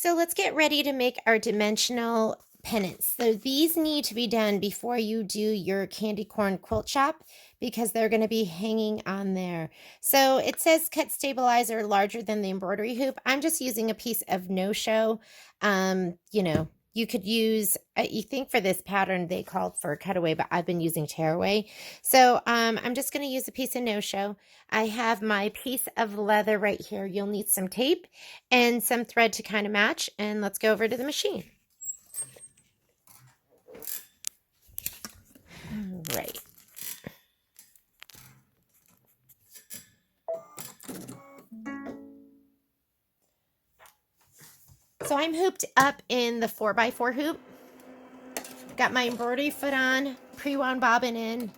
So let's get ready to make our dimensional pennants. So these need to be done before you do your Candy Corn Quilt Shop because they're going to be hanging on there. So it says cut stabilizer larger than the embroidery hoop. I'm just using a piece of no-show. You could use, you think for this pattern they called for cutaway, but I've been using tearaway. So I'm just going to use a piece of no-show. I have my piece of leather right here. You'll need some tape and some thread to kind of match. And let's go over to the machine. All right. So I'm hooped up in the 4x4 hoop. Got my embroidery foot on, pre-wound bobbin in.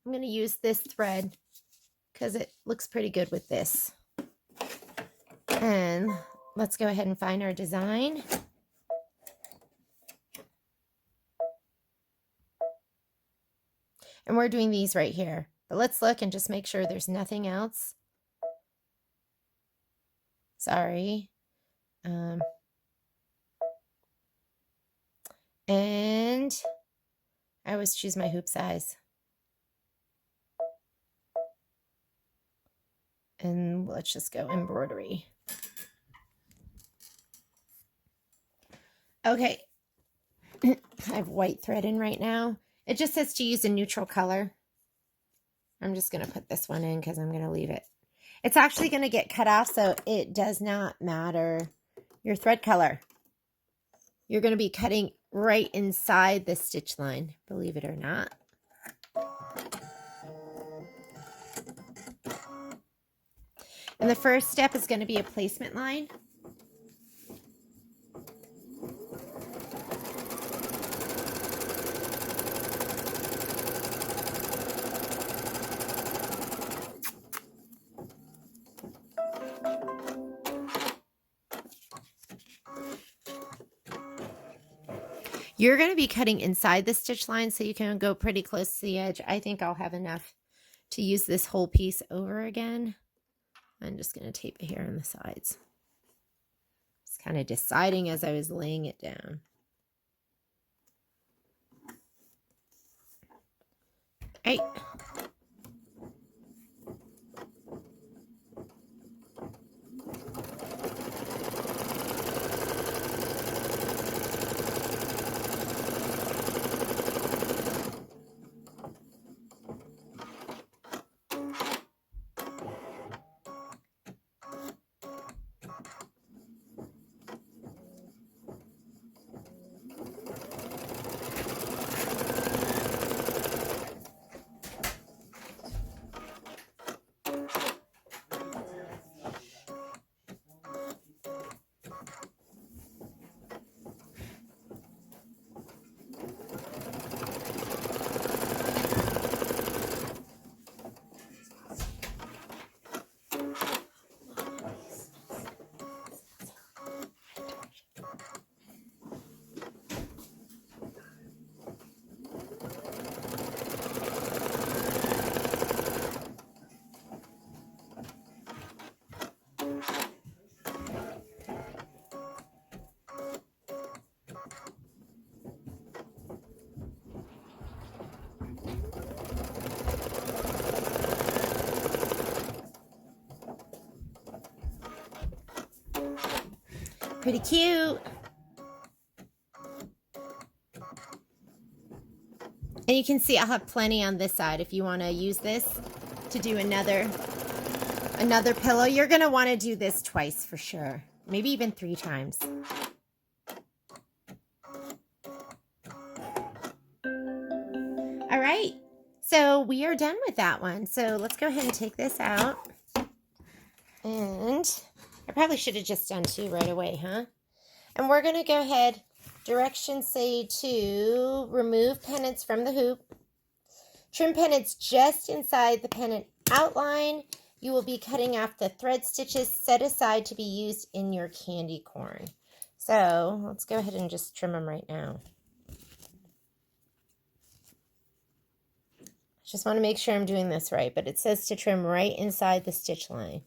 I'm going to use this thread because it looks pretty good with this. And let's go ahead and find our design. And we're doing these right here. But let's look and just make sure there's nothing else. Sorry. And I always choose my hoop size. And let's just go embroidery. Okay. I have white thread in right now. It just says to use a neutral color. I'm just going to put this one in because I'm going to leave it. It's actually going to get cut off, so it does not matter your thread color. You're going to be cutting right inside the stitch line, believe it or not. And the first step is going to be a placement line. You're going to be cutting inside the stitch line so you can go pretty close to the edge. I think I'll have enough to use this whole piece over again. I'm just going to tape it here on the sides. Just kind of deciding as I was laying it down. All right. Pretty cute. And you can see I'll have plenty on this side if you want to use this to do another pillow. You're going to want to do this twice for sure. Maybe even 3 times. All right. So we are done with that one. So let's go ahead and take this out. And I probably should have just done 2 right away, huh? And we're going to go ahead, directions say to remove pennants from the hoop. Trim pennants just inside the pennant outline. You will be cutting off the thread stitches set aside to be used in your candy corn. So let's go ahead and just trim them right now. Just want to make sure I'm doing this right, but it says to trim right inside the stitch line.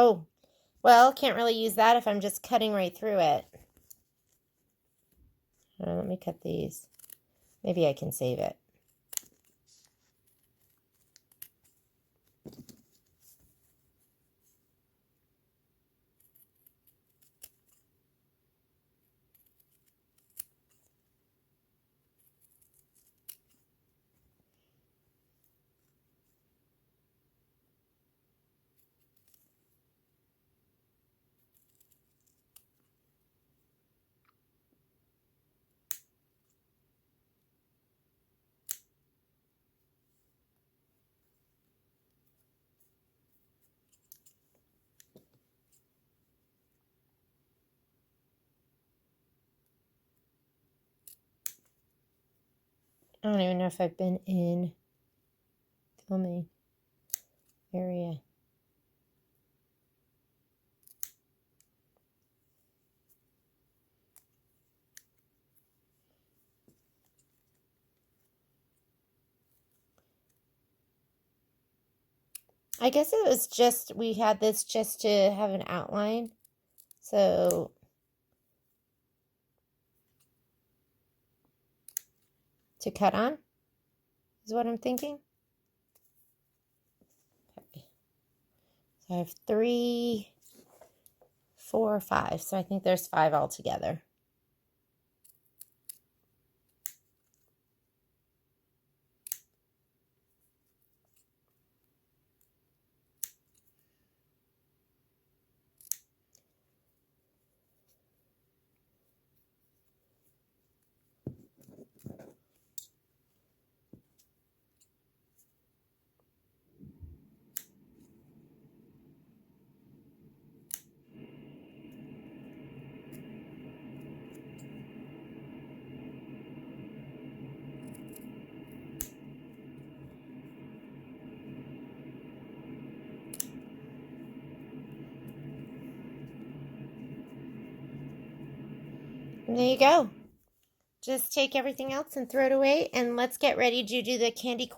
Oh, well, can't really use that if I'm just cutting right through it. Let me cut these. Maybe I can save it. I don't even know if I've been in filming area. I guess it was just, we had this just to have an outline. So to cut on is what I'm thinking. Okay. So I have 3, 4, 5. So I think there's 5 altogether. And there you go. Just take everything else and throw it away, and let's get ready to do the candy corn